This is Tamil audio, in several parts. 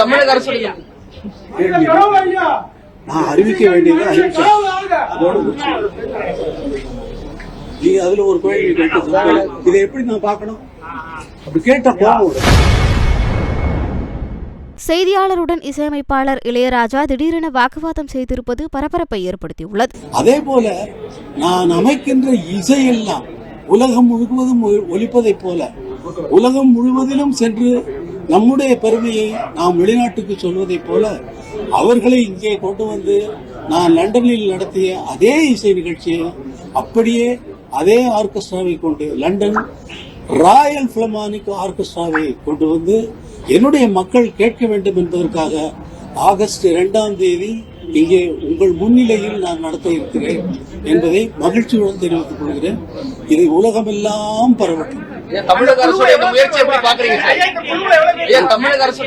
தமிழக அரசு நான் அறிவிக்க வேண்டியது அறிவிச்சேன். அதோட நீங்க அதுல ஒரு கோயில் கேட்டு இதை எப்படி நான் பார்க்கணும்? அப்படி கேட்ட கோபம். செய்தியாளருடன் இசையமைப்பாளர் இளையராஜா திடீரென வாக்குவாதம் செய்திருப்பது பரபரப்பை ஏற்படுத்தியுள்ளது. அதே போல நான் அமைக்கின்ற இசையெல்லாம் உலகம் முழுவதும் ஒலிப்பதை போல உலகம் முழுவதிலும் சென்று நம்முடைய பெருமையை நாம் வெளிநாட்டுக்கு சொல்வதை போல அவர்களை இங்கே கொண்டு வந்து நான் லண்டனில் நடத்திய அதே இசை நிகழ்ச்சியை அப்படியே அதே ஆர்கெஸ்ட்ராவை கொண்டு லண்டன் ராயல் பிலமானிக் ஆர்கெஸ்ட்ராவை கொண்டு வந்து என்னுடைய மக்கள் கேட்க வேண்டும் என்பதற்காக ஆகஸ்ட் 2ஆம் தேதி இங்கே உங்கள் முன்னிலையில் நான் நடத்த இருக்கிறேன் என்பதை மகிழ்ச்சியுடன் தெரிவித்துக் கொள்கிறேன். இதை உலகமெல்லாம் பரவட்டும். தமிழக அரசுடைய முயற்சி எப்படி பாக்குறீங்க? தமிழக அரசு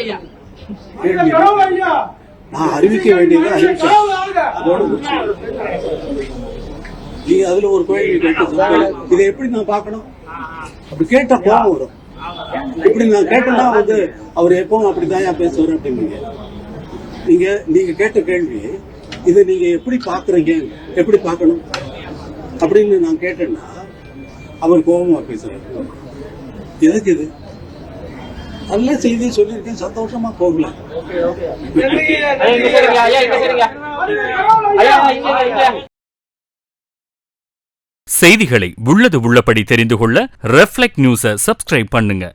நான் அறிவிக்க வேண்டியது அறிவிச்சேன். அதோட நீங்க அதுல ஒரு கோயில் கேட்டு இதை எப்படி நான் பார்க்கணும்? அப்படி கேட்ட கோபம் வரும். இப்படி நான் கேட்டா வந்து அவர் எப்பவும் அப்படிதான் பேசுவார் அப்படிங்க. நீங்க கேட்ட கேள்வி இதை நீங்க எப்படி பாக்குறீங்க, எப்படி பார்க்கணும் அப்படின்னு நான் கேட்டேன்னா அவர் கோபமா பேசுறாரு. எதுக்கு இது? நல்ல செய்தியை சொல்லியிருக்கேன், சந்தோஷமா போகல. செய்திகளை உள்ளது உள்ளபடி தெரிந்து கொள்ள ரெஃப்ளெக்ட் நியூஸை சப்ஸ்கிரைப் பண்ணுங்க.